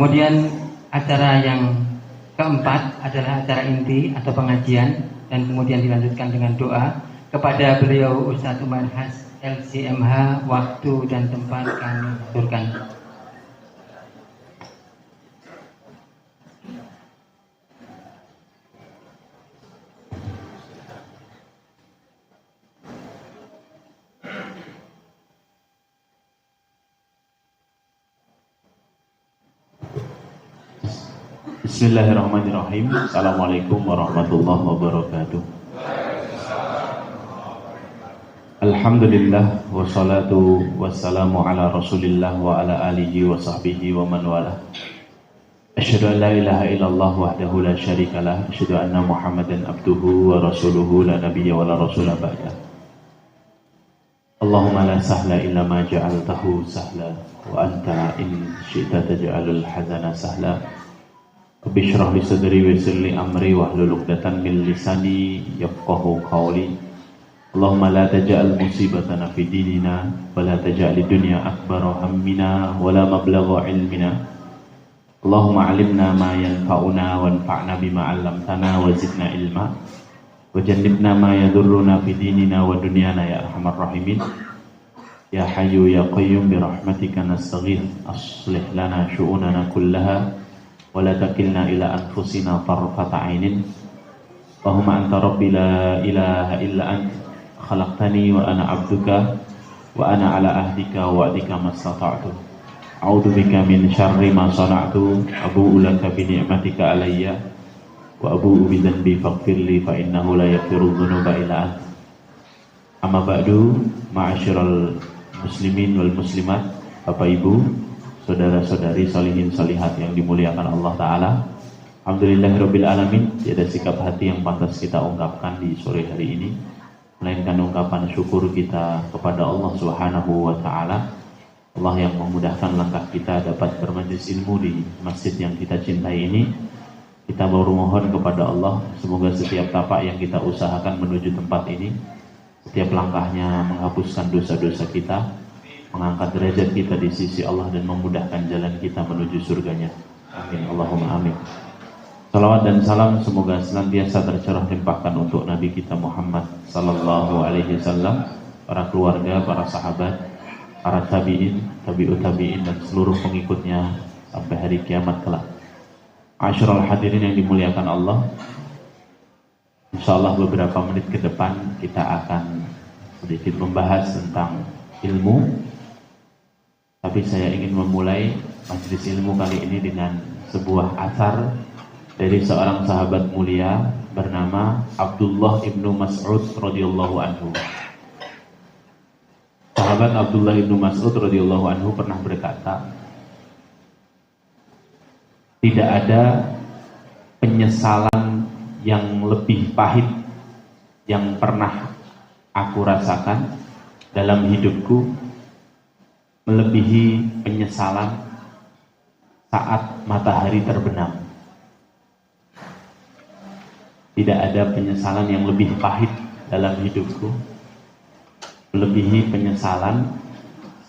Kemudian acara yang keempat adalah acara inti atau pengajian, dan kemudian dilanjutkan dengan doa. Kepada beliau Ustadz Umar Has LCMH, waktu dan tempat kami aturkan. Bismillahirrahmanirrahim. Assalamualaikum warahmatullahi wabarakatuh. Alhamdulillah wassalatu wassalamu ala Rasulillah wa ala alihi wa sahbihi wa man wala. Asyhadu an la ilaha illallah wahdahu la syarikalah, asyhadu anna Muhammadan abduhu wa rasuluhu la nabiyya wa la rasula ba'da. Allahumma la sahla illa ma ja'altahu sahla wa anta in syi'ta taj'alul hazana sahla. Rabbi shrah li sadri wa yassir li amri wahlul 'uqdatam min lisani yafqahu qawli. Allahumma la taj'al musibatana fi dinina wa la taj'al dunya akbara hammina wa la mablagha ilmina. Allahumma 'allimna ma yanfa'una wanfa'na bima 'allamtana wa zidna ilma wa jannibna ma yadurruna fi dinina wa dunyana ya arhamar rahimin. Ya hayyu ya qayyum bi rahmatika nastaghith, aslih lana syu'unana kullaha wa la takilna ila anfusina tarfata ainin. Allahumma anta rabbi la ilaha illa anta khalaqtani wa ana abduka wa ana ala ahdika wa wa'dika mastata'tu. A'udzu bika min syarri ma sana'tu, abu'u laka bi ni'matika alayya wa abu'u bi dhanbi faghfirli fa innahu la yaghfiru dhunuba illa anta. Amma ba'du, ma'asyiral muslimin wal muslimat, Bapak Ibu, saudara-saudari salihin salihat yang dimuliakan Allah Ta'ala. Alhamdulillahirabbil alamin. Tiada sikap hati yang pantas kita ungkapkan di sore hari ini melainkan ungkapan syukur kita kepada Allah Subhanahu wa Ta'ala. Allah yang memudahkan langkah kita dapat bermajelis ilmu di masjid yang kita cintai ini. Kita baru mohon kepada Allah, semoga setiap tapak yang kita usahakan menuju tempat ini, setiap langkahnya menghapuskan dosa-dosa kita, mengangkat derajat kita di sisi Allah, dan memudahkan jalan kita menuju surganya. Amin, Allahumma amin. Salawat dan salam semoga senantiasa tercurah limpahkan untuk Nabi kita Muhammad sallallahu alaihi wasallam, para keluarga, para sahabat, para tabi'in, tabi'ut tabi'in, dan seluruh pengikutnya sampai hari kiamat kelak. Asyrul hadirin yang dimuliakan Allah, insyaallah beberapa menit ke depan kita akan sedikit membahas tentang ilmu. Tapi saya ingin memulai majelis ilmu kali ini dengan sebuah athar dari seorang sahabat mulia bernama Abdullah ibnu Mas'ud radhiyallahu anhu. Sahabat Abdullah ibnu Mas'ud radhiyallahu anhu pernah berkata, tidak ada penyesalan yang lebih pahit yang pernah aku rasakan dalam hidupku melebihi penyesalan saat matahari terbenam. Tidak ada penyesalan yang lebih pahit dalam hidupku melebihi penyesalan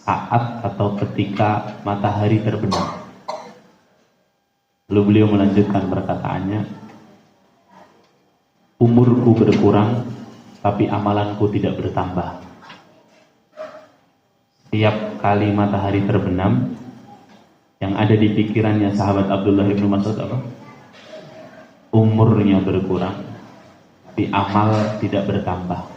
saat atau ketika matahari terbenam. Lalu beliau melanjutkan perkataannya, umurku berkurang tapi amalanku tidak bertambah. Setiap kali matahari terbenam, yang ada di pikirannya sahabat Abdullah ibnu Mas'ud apa? Umurnya berkurang tapi amal tidak bertambah.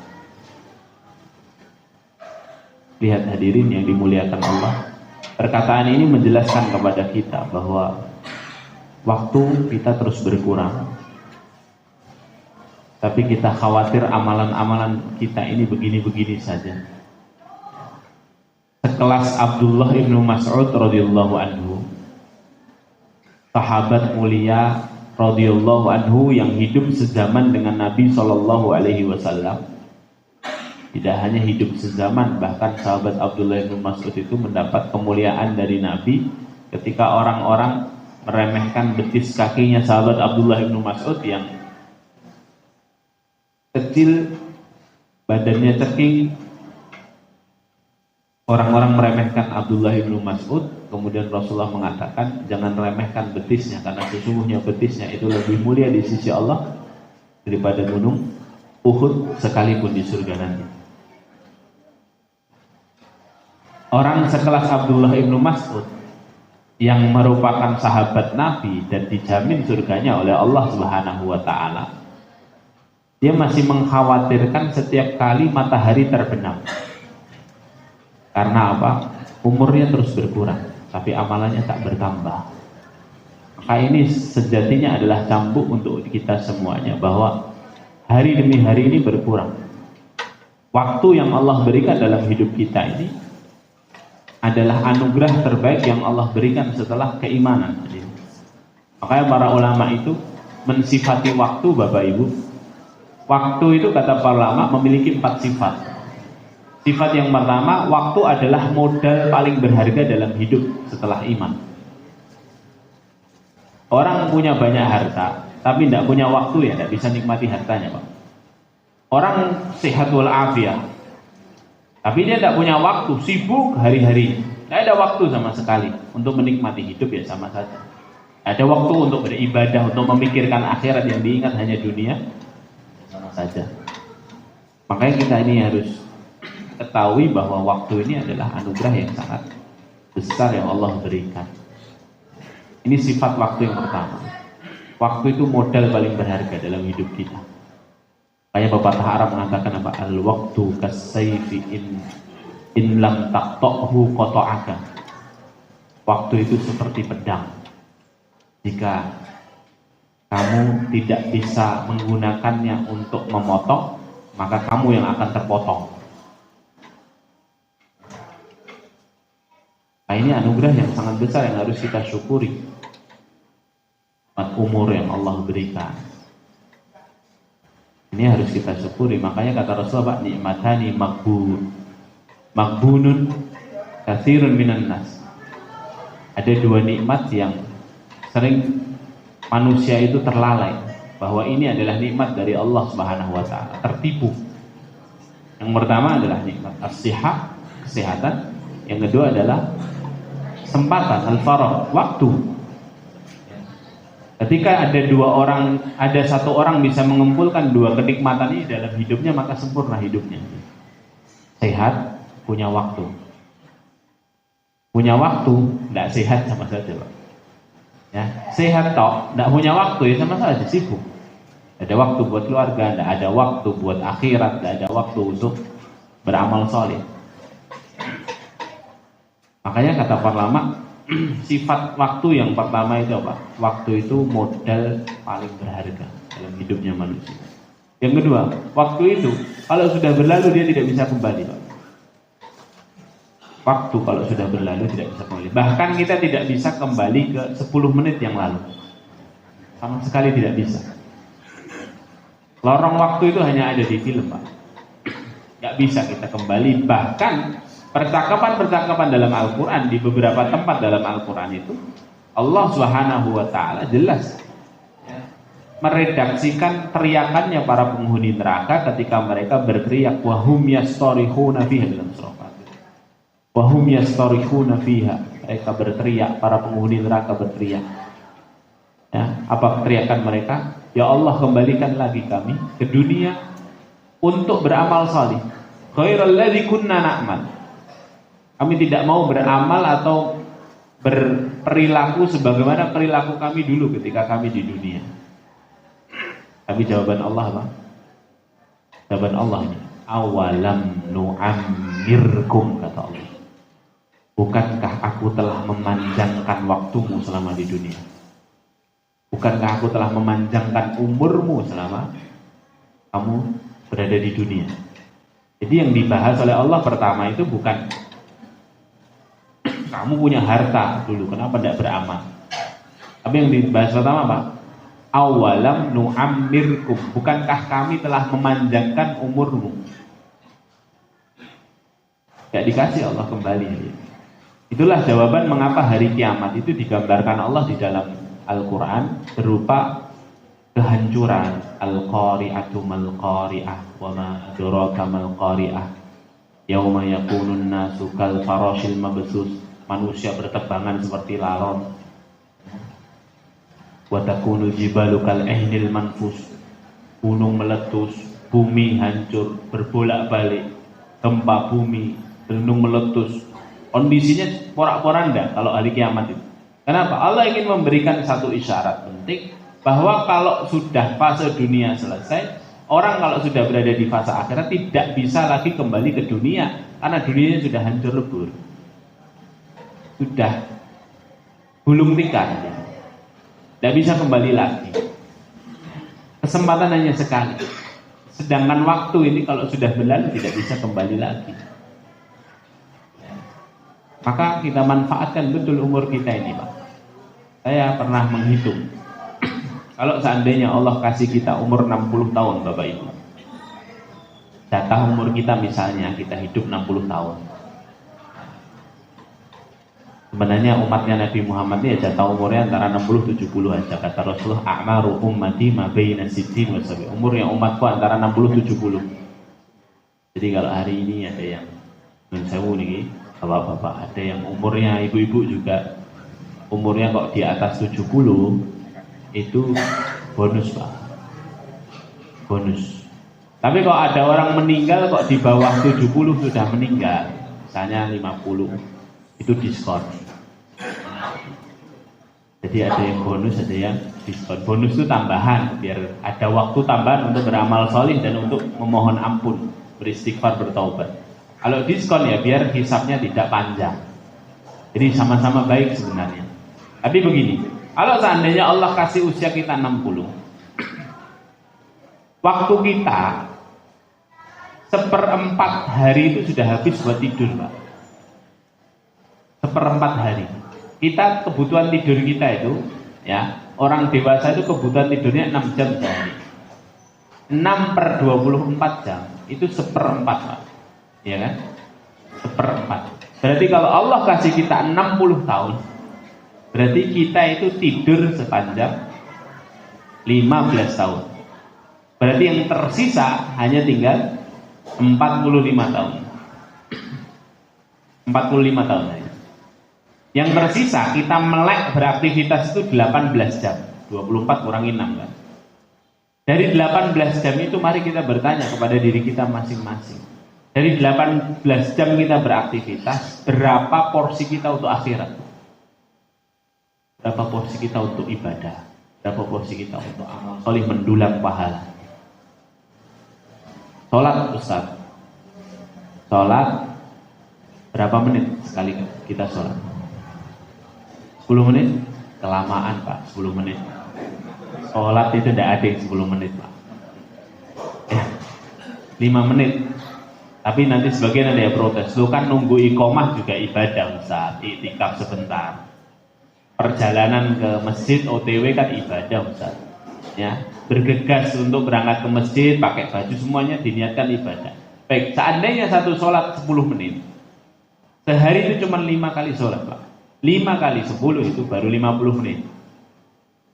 Lihat hadirin yang dimuliakan Allah, perkataan ini menjelaskan kepada kita bahwa waktu kita terus berkurang, tapi kita khawatir amalan-amalan kita ini begini-begini saja. Sekelas Abdullah ibnu Mas'ud radhiyallahu anhu, sahabat mulia radhiyallahu anhu yang hidup sezaman dengan Nabi sallallahu alaihi wasallam. Tidak hanya hidup sezaman, bahkan sahabat Abdullah bin Mas'ud itu mendapat kemuliaan dari Nabi ketika orang-orang meremehkan betis kakinya sahabat Abdullah bin Mas'ud yang kecil, badannya ceking, Orang-orang meremehkan Abdullah bin Mas'ud, kemudian Rasulullah mengatakan jangan remehkan betisnya, karena sesungguhnya betisnya itu lebih mulia di sisi Allah daripada gunung Uhud sekalipun di surga nanti. Orang sekelas Abdullah bin Mas'ud yang merupakan sahabat Nabi dan dijamin surganya oleh Allah Subhanahu wa taala, dia masih mengkhawatirkan setiap kali matahari terbenam. Karena apa? Umurnya terus berkurang, tapi amalannya tak bertambah. Maka ini sejatinya adalah cambuk untuk kita semuanya, bahwa hari demi hari ini berkurang. Waktu yang Allah berikan dalam hidup kita ini adalah anugerah terbaik yang Allah berikan setelah keimanan. Makanya para ulama itu mensifati waktu, Bapak Ibu. Waktu itu kata para ulama memiliki 4 sifat. Sifat yang pertama, waktu adalah modal paling berharga dalam hidup setelah iman. Orang punya banyak harta, tapi tidak punya waktu, ya tidak bisa nikmati hartanya, Pak. Orang sehat walafiat, tapi dia tidak punya waktu, sibuk hari-hari, tidak ada waktu sama sekali untuk menikmati hidup, ya sama saja. Ada waktu untuk beribadah, untuk memikirkan akhirat, yang diingat hanya dunia, sama saja. Makanya kita ini harus ketahui bahwa waktu ini adalah anugerah yang sangat besar yang Allah berikan. Ini sifat waktu yang pertama. Waktu itu modal paling berharga dalam hidup kita. Kayak pepatah Arab mengatakan apa? Al-waqtu kas-sayfi in lam taqta'hu qata'aka. Waktu itu seperti pedang. Jika kamu tidak bisa menggunakannya untuk memotong, maka kamu yang akan terpotong. Nah, ini anugerah yang sangat besar yang harus kita syukuri. Umur yang Allah berikan, ini harus kita syukuri. Makanya kata Rasulullah, nikmatani maghbunun katsirun minan nas. Ada 2 nikmat yang sering manusia itu terlalai, bahwa ini adalah nikmat dari Allah Subhanahu wa taala, tertipu. Yang pertama adalah nikmat as-sihah, kesehatan. Yang kedua adalah kesempatan, al-faragh, waktu. Ketika ada satu orang bisa mengumpulkan 2 kenikmatan ini dalam hidupnya, maka sempurna hidupnya. Sehat, punya waktu. Punya waktu, tidak sehat sama saja, Pak. Ya, sehat toh, tidak punya waktu, ya sama saja sibuk. Ada waktu buat keluarga, tidak ada waktu buat akhirat, tidak ada waktu untuk beramal soleh. Makanya kata para ulama, sifat waktu yang pertama itu apa? Waktu itu modal paling berharga dalam hidupnya manusia. Yang kedua, waktu itu kalau sudah berlalu dia tidak bisa kembali, Pak. Waktu kalau sudah berlalu tidak bisa kembali. Bahkan kita tidak bisa kembali ke 10 menit yang lalu. Sama sekali tidak bisa. Lorong waktu itu hanya ada di film, Pak. Tidak bisa kita kembali. Bahkan percakapan-percakapan dalam Al-Quran, di beberapa tempat dalam Al-Quran itu Allah Subhanahu wa ta'ala jelas meredaksikan teriakannya para penghuni neraka ketika mereka berteriak wahum yastarihuna fiha, dalam surah Fatir. Wahum yastarihuna fiha, mereka berteriak, para penghuni neraka berteriak. Ya, apa teriakan mereka? Ya Allah, kembalikan lagi kami ke dunia untuk beramal salih. Khairal ladzi kunna na'mal. Kami tidak mau beramal atau berperilaku sebagaimana perilaku kami dulu ketika kami di dunia. Tapi jawaban Allah apa? Jawaban Allah ini, awalam nu'ammirkum, kata Allah. Bukankah aku telah memanjangkan waktumu selama di dunia? Bukankah aku telah memanjangkan umurmu selama kamu berada di dunia? Jadi yang dibahas oleh Allah pertama itu bukan kamu punya harta dulu, kenapa tidak beramal? Tapi yang dibahas pertama apa? Awalam nu'ammirkum, bukankah kami telah memanjangkan umurmu? Gak dikasih Allah kembali. Itulah jawaban mengapa hari kiamat itu digambarkan Allah di dalam Al-Quran berupa kehancuran. Al-qari'atu mal-qari'ah wa ma adraka mal-qari'ah. Yauma yakunun nasu kal farashil mabthus, manusia berterbangan seperti laron. Wa takunul jibalu kal ihnil manfus, gunung meletus, bumi hancur, berbolak-balik, gempa bumi, gunung meletus. Kondisinya porak-poranda kalau hari kiamat itu. Kenapa? Allah ingin memberikan satu isyarat penting bahwa kalau sudah fase dunia selesai, orang kalau sudah berada di fase akhirat tidak bisa lagi kembali ke dunia karena dunianya sudah hancur lebur, sudah gulung tikar, tidak bisa kembali lagi. Kesempatan hanya sekali, sedangkan waktu ini kalau sudah berlalu tidak bisa kembali lagi. Maka kita manfaatkan betul umur kita ini, Pak. Saya pernah menghitung, kalau seandainya Allah kasih kita umur 60 tahun, Bapak Ibu, jatah umur kita misalnya kita hidup 60 tahun. Sebenarnya umatnya Nabi Muhammad ini jatah umurnya antara 60-70 aja. Kata Rasulullah, a'maru ummati ma baina sittin wa sab'in. Umurnya umatku antara 60-70. Jadi kalau hari ini ada yang mensewu nih, bapak-bapak, ada yang umurnya, ibu-ibu juga umurnya kok di atas 70, itu bonus, Pak. Bonus. Tapi kalau ada orang meninggal kok di bawah 70 sudah meninggal, misalnya 50, itu diskon. Jadi ada yang bonus, ada yang diskon. Bonus itu tambahan, biar ada waktu tambahan untuk beramal solih dan untuk memohon ampun, beristighfar, bertaubat. Kalau diskon ya biar hisabnya tidak panjang. Jadi sama-sama baik sebenarnya. Tapi begini, kalau seandainya Allah kasih usia kita 60, waktu kita 1/4 hari itu sudah habis buat tidur, Pak. 1/4 hari. Kita kebutuhan tidur kita itu, ya, orang dewasa itu kebutuhan tidurnya 6 jam sehari. 6/24 jam itu 1/4, Pak. Ya kan? 1/4. Berarti kalau Allah kasih kita 60 tahun, berarti kita itu tidur sepanjang 15 tahun. Berarti yang tersisa hanya tinggal 45 tahun. 45 tahun aja. Yang tersisa kita melek beraktivitas itu 18 jam. 24 kurangi 6 kan. Dari 18 jam itu mari kita bertanya kepada diri kita masing-masing. Dari 18 jam kita beraktivitas, berapa porsi kita untuk akhirat? Berapa porsi kita untuk ibadah? Berapa porsi kita untuk amal solih mendulang pahala? Sholat, Ustaz. Sholat berapa menit sekali kita sholat? 10 menit? Kelamaan, Pak, 10 menit. Sholat itu tidak ada yang 10 menit, Pak. 5 menit. Tapi nanti sebagian ada yang protes, lu kan nunggu iqomah juga ibadah, Ustaz, iktikaf sebentar. Perjalanan ke masjid OTW kan ibadah, Ustaz. Ya, bergegas untuk berangkat ke masjid, pakai baju semuanya diniatkan ibadah. Baik, seandainya satu sholat 10 menit, sehari itu cuma 5 kali sholat, Pak. 5 kali 10 itu baru 50 menit.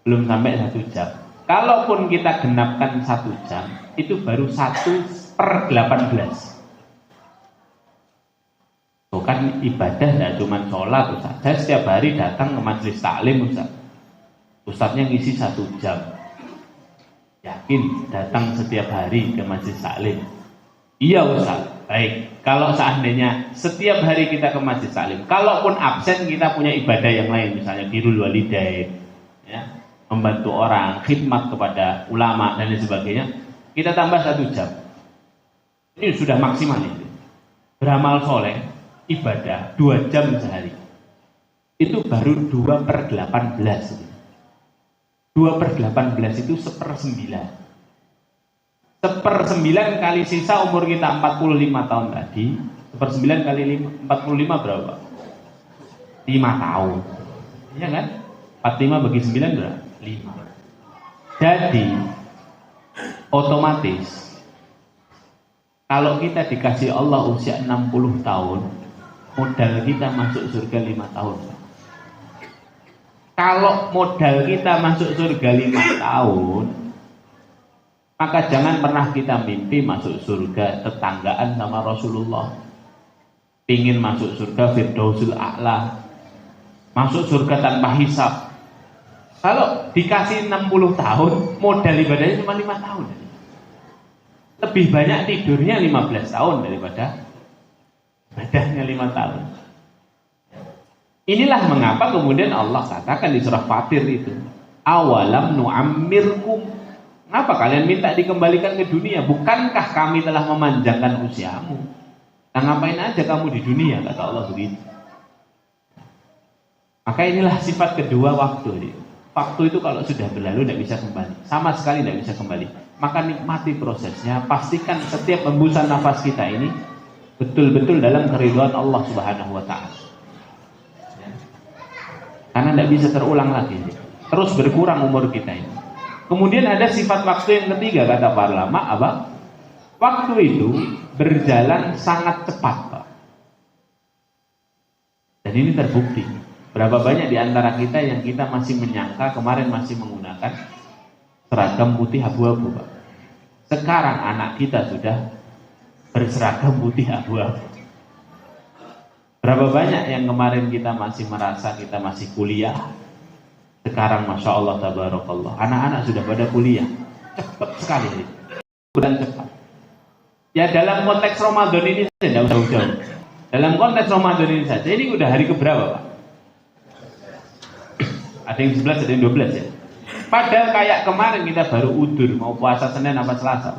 Belum sampai 1 jam. Kalaupun kita genapkan 1 jam, itu baru 1/18. Tuh kan ibadah tidak cuma sholat, Ustaz. Saya setiap hari datang ke majelis taklim, Ustaz. Ustaznya ngisi 1 jam. Yakin datang setiap hari ke majelis taklim? Iya, Ustaz. Baik. Kalau seandainya setiap hari kita ke majelis taklim, kalaupun absen kita punya ibadah yang lain, misalnya birrul walidain, ya, membantu orang, khidmat kepada ulama dan lain sebagainya, kita tambah 1 jam. Ini sudah maksimal itu. Beramal soleh, ibadah 2 jam sehari, itu baru 2/18. 2/18 itu 1/9. 1/9 kali sisa umur kita 45 tahun tadi. 1/9 kali 45 berapa? 5 tahun. Iya kan? 45 bagi 9 berapa? 5. Jadi otomatis kalau kita dikasih Allah usia 60 tahun, modal kita masuk surga 5 tahun. Kalau modal kita masuk surga 5 tahun, maka jangan pernah kita mimpi masuk surga tetanggaan sama Rasulullah. Pingin masuk surga Firdausul A'la, masuk surga tanpa hisab. Kalau dikasih 60 tahun, modal ibadahnya cuma 5 tahun. Lebih banyak tidurnya 15 tahun daripada ibadahnya 5 tahun. Inilah mengapa kemudian Allah katakan di surah Fatir itu, awalam nu'ammirkum. Kenapa kalian minta dikembalikan ke dunia? Bukankah kami telah memanjangkan usiamu? Nah, ngapain aja kamu di dunia, kata Allah begitu. Maka inilah sifat kedua waktu. Waktu itu kalau sudah berlalu tidak bisa kembali, sama sekali tidak bisa kembali. Maka nikmati prosesnya, pastikan setiap hembusan nafas kita ini betul-betul dalam keridhaan Allah Subhanahu wa Ta'ala. Karena tidak bisa terulang lagi, terus berkurang umur kita ini. Kemudian ada sifat waktu yang ketiga, kata para ulama, apa? Waktu itu berjalan sangat cepat, Pak. Dan ini terbukti. Berapa banyak di antara kita yang kita masih menyangka kemarin masih menggunakan seragam putih abu-abu, Pak. Sekarang anak kita sudah berseragam putih abu-abu. Berapa banyak yang kemarin kita masih merasa kita masih kuliah, sekarang Masya Allah Tabarakallah, anak-anak sudah pada kuliah. Cepat sekali, bukan cepat. Ya dalam konteks Ramadan ini saja, tidak usah jauh. Dalam konteks Ramadan ini saja, ini udah hari keberapa, Pak? Ada yang 11, ada yang 12 ya. Padahal kayak kemarin kita baru udur, mau puasa Senin apa Selasa.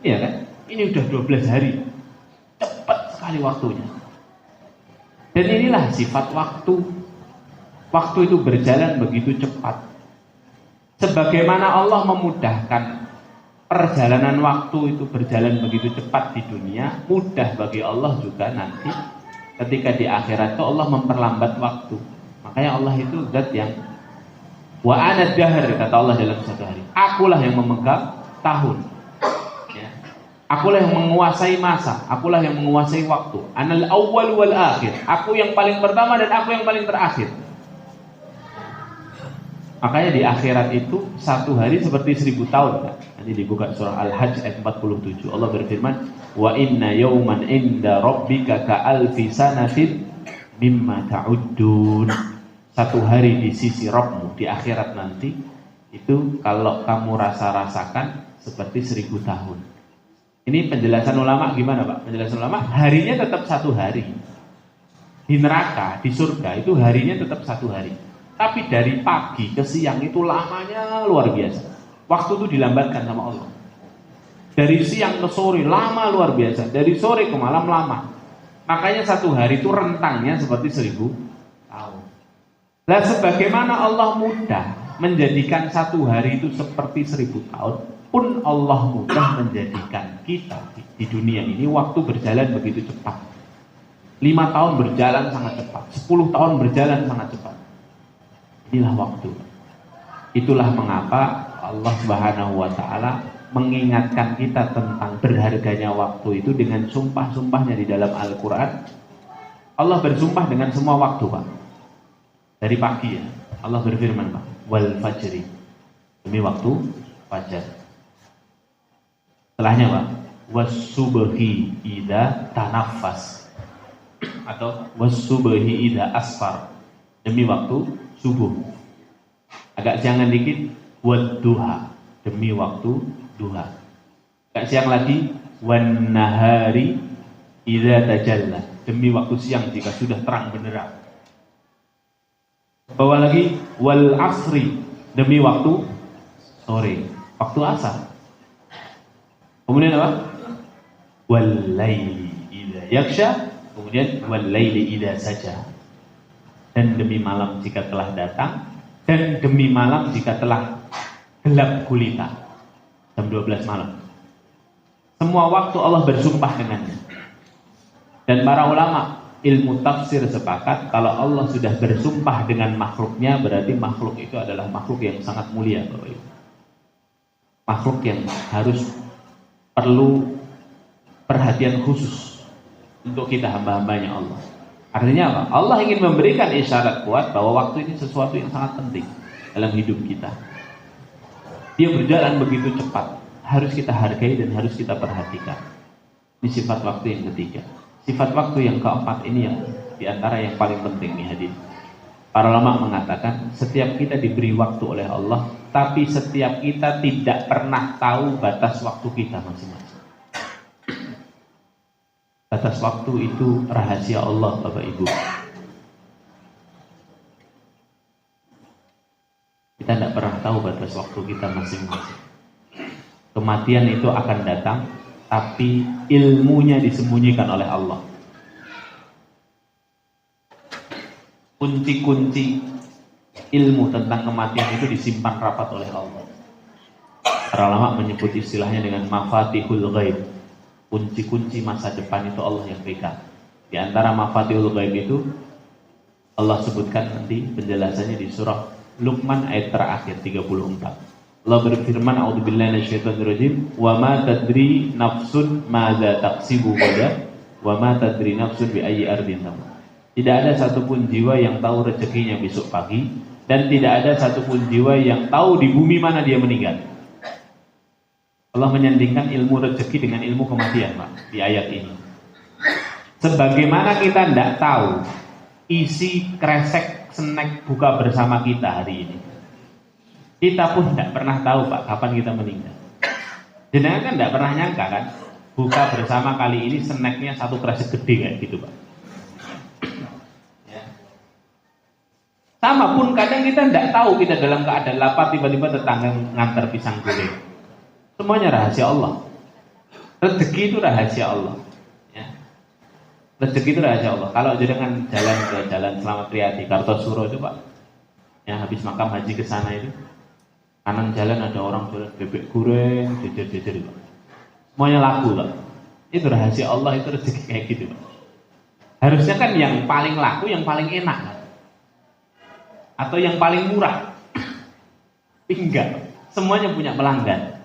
Iya kan? Ini udah 12 hari. Cepat sekali waktunya. Dan inilah sifat waktu. Waktu itu berjalan begitu cepat. Sebagaimana Allah memudahkan perjalanan waktu itu berjalan begitu cepat di dunia, mudah bagi Allah juga nanti ketika di akhirat itu Allah memperlambat waktu. Makanya Allah itu zat yang wa ana dahr, kata Allah dalam satu hari. Akulah yang memegang tahun. Ya. Akulah yang menguasai masa, akulah yang menguasai waktu. Anal awwal wal akhir. Aku yang paling pertama dan aku yang paling terakhir. Makanya di akhirat itu satu hari seperti 1000 tahun. Nanti dibuka surah Al-Hajj ayat 47. Allah berfirman, wa inna yawman inda rabbika ka'alfi sanatin mimma ta'uddun. Satu hari di sisi Rabbmu di akhirat nanti itu kalau kamu rasakan seperti 1000 tahun. Ini penjelasan ulama gimana, Pak? Penjelasan ulama, harinya tetap satu hari. Di neraka, di surga itu harinya tetap satu hari. Tapi dari pagi ke siang itu lamanya luar biasa. Waktu itu dilambatkan sama Allah. Dari siang ke sore lama luar biasa. Dari sore ke malam lama. Makanya satu hari itu rentangnya seperti 1000 tahun. Nah, sebagaimana Allah mudah menjadikan satu hari itu seperti 1000 tahun, pun Allah mudah menjadikan kita di dunia ini waktu berjalan begitu cepat. 5 tahun berjalan sangat cepat, 10 tahun berjalan sangat cepat. Inilah waktu. Itulah mengapa Allah Subhanahu wa Ta'ala mengingatkan kita tentang berharganya waktu itu dengan sumpah-sumpahnya di dalam Al-Quran. Allah bersumpah dengan semua waktu, Pak. Dari pagi ya, Allah berfirman, Pak, wal fajri, demi waktu fajar. Setelahnya, Pak, was subhi idza tanaffas, atau was subhi idza asfar, demi waktu subuh. Agak siangan dikit, wad duha, demi waktu duha. Agak siang lagi, wan nahari idza tajalla, demi waktu siang jika sudah terang benderang. Bawa lagi, wal asri, demi waktu sore, waktu asar. Kemudian apa? Wal laili idza yaksha, kemudian wal laili idza saja. Dan demi malam jika telah datang, dan demi malam jika telah gelap gulita, jam 12 malam. Semua waktu Allah bersumpah dengannya. Dan para ulama ilmu tafsir sepakat kalau Allah sudah bersumpah dengan makhluknya, berarti makhluk itu adalah makhluk yang sangat mulia, Bapak Ibu. Makhluk yang harus perlu perhatian khusus untuk kita hamba-hambanya Allah. Artinya apa? Allah ingin memberikan isyarat kuat bahwa waktu ini sesuatu yang sangat penting dalam hidup kita. Dia berjalan begitu cepat, harus kita hargai dan harus kita perhatikan. Ini sifat waktu yang ketiga. Sifat waktu yang keempat ini yang diantara yang paling penting nih hadirin. Para ulama mengatakan setiap kita diberi waktu oleh Allah, tapi setiap kita tidak pernah tahu batas waktu kita masing-masing. Batas waktu itu rahasia Allah, Bapak Ibu. Kita tidak pernah tahu batas waktu kita masing-masing. Kematian itu akan datang, tapi ilmunya disembunyikan oleh Allah. Kunci-kunci ilmu tentang kematian itu disimpan rapat oleh Allah. Para ulama menyebut istilahnya dengan mafatihul ghaib. Kunci-kunci masa depan itu Allah yang pegang. Di antara mafatihul ghaib itu Allah sebutkan nanti penjelasannya di surah Luqman ayat terakhir 34. Allah berfirman, a'udzubillahi minasyaitonirrajim, wa ma tadri nafsun madza taksibu ghadan wa ma tadri nafsun bi ayyi ardin tamut. Tidak ada satupun jiwa yang tahu rezekinya besok pagi, dan tidak ada satupun jiwa yang tahu di bumi mana dia meninggal. Allah menyandingkan ilmu rezeki dengan ilmu kematian, Pak, di ayat ini. Sebagaimana kita tidak tahu isi kresek snack buka bersama kita hari ini, kita pun tidak pernah tahu, Pak, kapan kita meninggal. Jenengan kan tidak pernah nyangka kan, buka bersama kali ini snacknya satu kresek gede kayak gitu, Pak. Sama pun kadang kita tidak tahu kita dalam keadaan lapar, tiba-tiba tetangga ngantar pisang goreng. Semuanya rahasia Allah. Rezeki itu rahasia Allah. Ya. Rezeki itu rahasia Allah. Kalau jangan jalan ke Jalan Selamat Riyadi, Kartosuro itu, Pak, ya, habis makam haji ke sana itu, kanan jalan ada orang jualan bebek goreng, jejer-jejer, Pak. Semuanya laku, Pak. Itu rahasia Allah, itu rezeki kayak gitu, Pak. Harusnya kan yang paling laku, yang paling enak, Pak, atau yang paling murah. Enggak, semuanya punya pelanggan.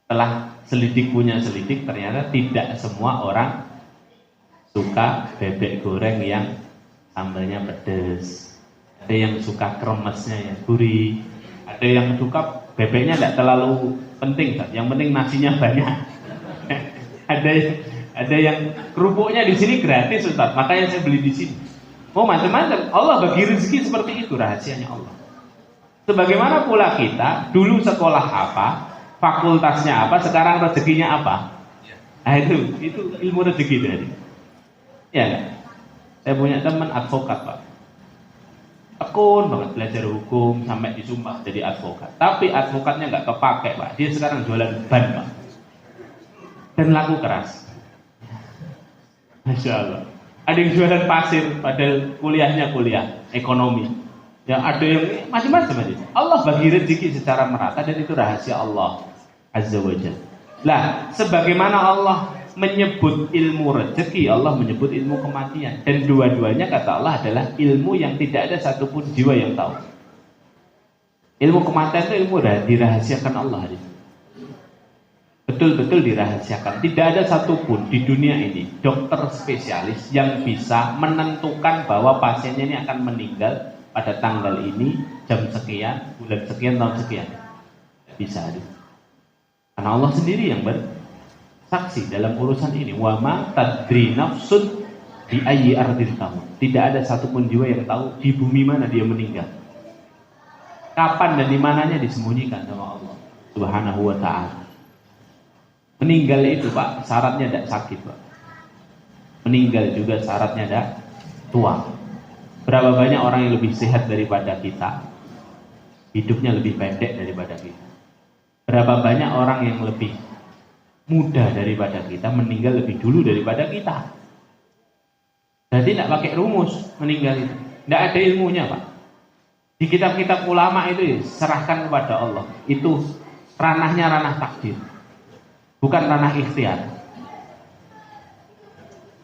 Setelah selidik punya selidik, ternyata tidak semua orang suka bebek goreng yang sambalnya pedas. Ada yang suka kremesnya yang gurih. Ada yang suka bebeknya tidak terlalu penting, yang penting nasinya banyak. ada yang kerupuknya di sini gratis, Ustaz, makanya saya beli di sini. Oh, macam-macam. Allah bagi rezeki seperti itu, rahasianya Allah. Sebagaimana pula kita dulu sekolah apa, fakultasnya apa, sekarang rezekinya apa. Nah, itu ilmu rezeki tadi. Ya kan? Saya punya teman advokat, Pak. Tekun banget belajar hukum sampai disumpah jadi advokat. Tapi advokatnya nggak kepake, Pak. Dia sekarang jualan ban, Pak. Dan laku keras. Masya Allah. Ada yang jualan pasir, padahal kuliahnya kuliah ekonomi. Ya, ada yang macam-macam aja. Allah bagi rezeki secara merata, dan itu rahasia Allah Azza wa Jalla. Lah, sebagaimana Allah menyebut ilmu rezeki, Allah menyebut ilmu kematian, dan dua-duanya kata Allah adalah ilmu yang tidak ada satupun jiwa yang tahu. Ilmu kematian itu ilmu dirahasiakan Allah. Betul-betul dirahasiakan. Tidak ada satupun di dunia ini dokter spesialis yang bisa menentukan bahwa pasiennya ini akan meninggal pada tanggal ini, jam sekian, bulan sekian, tahun sekian. Bisa. Karena Allah sendiri yang bersaksi dalam urusan ini. Wa ma tadri nafsun bi ayyi ardin tamut. Tidak ada satupun jiwa yang tahu di bumi mana dia meninggal. Kapan dan di mananya disembunyikan sama Allah Subhanahu wa ta'ala. Meninggal itu, Pak, syaratnya tidak sakit, Pak. Meninggal juga syaratnya tidak tua. Berapa banyak orang yang lebih sehat daripada kita, hidupnya lebih pendek daripada kita. Berapa banyak orang yang lebih muda daripada kita, meninggal lebih dulu daripada kita. Jadi tidak pakai rumus meninggal itu. Tidak ada ilmunya, Pak. Di kitab-kitab ulama itu serahkan kepada Allah. Itu ranahnya ranah takdir, bukan ranah ikhtiar.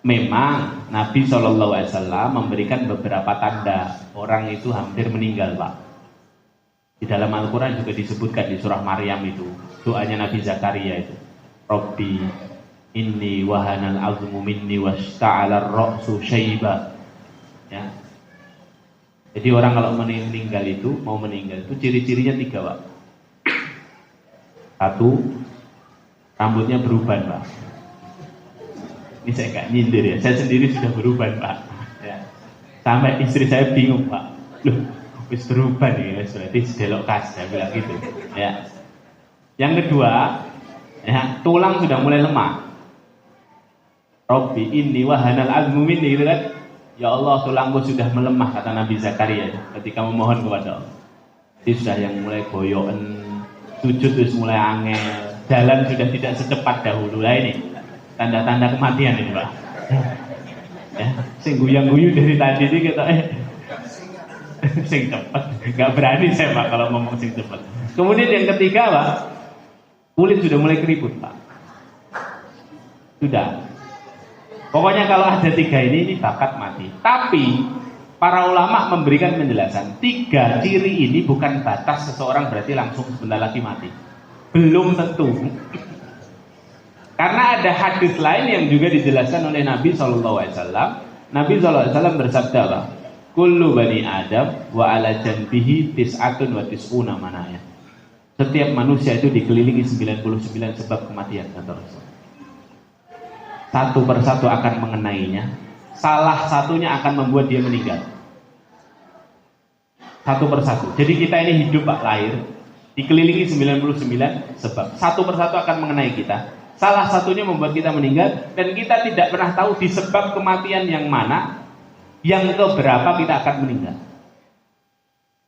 Memang Nabi SAW memberikan beberapa tanda orang itu hampir meninggal, Pak. Di dalam Al-Quran juga disebutkan di surah Maryam itu, doanya Nabi Zakaria itu, Rabbi inni wahanal azmu minni washta'ala ar-ra'su syaiba. Ya. Jadi orang kalau meninggal itu, mau meninggal itu ciri-cirinya 3, Pak. 1, rambutnya beruban, Pak. Ini saya nggak nyindir ya, saya sendiri sudah berubah Pak. Ya. Sampai istri saya bingung Pak, loh, wis berubah nih, wis berarti sedelok kas, saya bilang gitu. Ya. Yang kedua, ya, tulang sudah mulai lemah. Robbi inni wahanal azmu minni, gitu kan? Ya Allah, tulangku sudah melemah, kata Nabi Zakaria ketika memohon kepada Allah. Dia sudah yang mulai goyokan, sujud terus mulai angel, jalan sudah tidak secepat dahulu. Lah ini tanda-tanda kematian ini Pak. Ya, sing guyang-guyu dari tadi ini kita sing cepat, nggak berani saya Pak kalau ngomong sing cepat. Kemudian yang ketiga Pak, kulit sudah mulai keriput Pak. Sudah. Pokoknya kalau ada tiga ini bakat mati. Tapi para ulama memberikan penjelasan, tiga ciri ini bukan batas seseorang berarti langsung sebentar lagi mati. Belum tentu. Karena ada hadis lain yang juga dijelaskan oleh Nabi SAW. Nabi SAW bersabda apa? Kullu bani Adam wa ala janbihi tis'atun wa tis'una manaya. Setiap manusia itu dikelilingi 99 sebab kematian, kata Rasul. Satu persatu akan mengenainya. Salah satunya akan membuat dia meninggal. Satu persatu. Jadi kita ini hidup Pak, lahir dikelilingi 99 sebab. Satu persatu akan mengenai kita. Salah satunya membuat kita meninggal, dan kita tidak pernah tahu di sebab kematian yang mana, yang keberapa kita akan meninggal.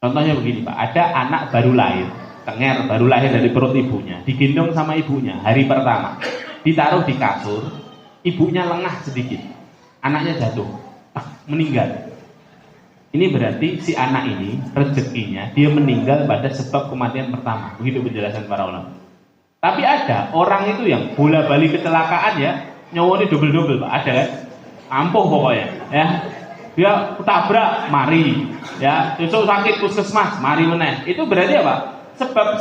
Contohnya begini Pak, ada anak baru lahir, tenger baru lahir dari perut ibunya, digendong sama ibunya hari pertama, ditaruh di kasur, ibunya lengah sedikit, anaknya jatuh, meninggal. Ini berarti si anak ini rezekinya dia meninggal pada sebab kematian pertama. Begitu penjelasan para ulama. Tapi ada orang itu yang bola-balik kecelakaan ya, nyawanya double-double Pak, ada kan? Ampuh pokoknya, ya. Dia ketabrak, mari, ya. Besok sakit puskesmas, mari meneh. Itu berarti apa?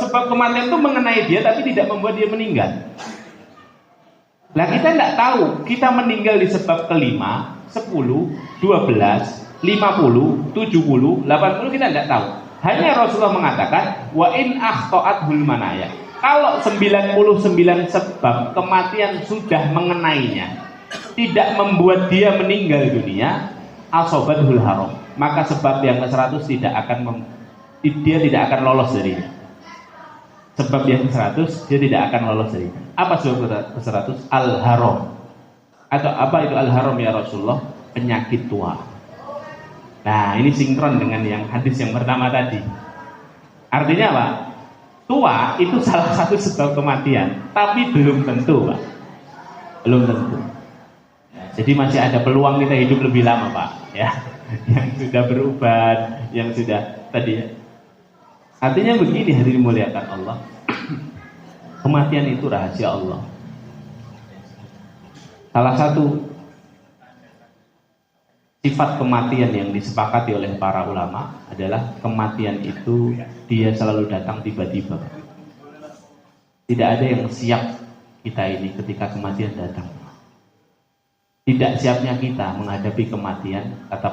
Sebab kematian itu mengenai dia, tapi tidak membuat dia meninggal. Lah kita tidak tahu, kita meninggal di sebab kelima, 10, 12, 50, 70, 80 kita tidak tahu. Hanya Rasulullah mengatakan, wa in akhta'athul manaya. Kalau 99 sebab kematian sudah mengenainya, tidak membuat dia meninggal dunia, asobatul haram, maka sebab yang ke-100 dia tidak akan lolos darinya. Sebab yang ke-100 dia tidak akan lolos darinya. Apa sebab ke-100? Al-haram. Atau apa itu al-haram ya Rasulullah? Penyakit tua. Nah, ini sinkron dengan yang hadis yang pertama tadi. Artinya apa? Tua itu salah satu sebab kematian, tapi belum tentu Pak. Belum tentu. Jadi masih ada peluang kita hidup lebih lama Pak, ya. Yang sudah berubat, yang sudah tadi ya. Artinya begini, hadirin dimuliakan Allah. Kematian itu rahasia Allah. Salah satu sifat kematian yang disepakati oleh para ulama adalah kematian itu dia selalu datang tiba-tiba. Tidak ada yang siap kita ini ketika kematian datang. Tidak siapnya kita menghadapi kematian, kata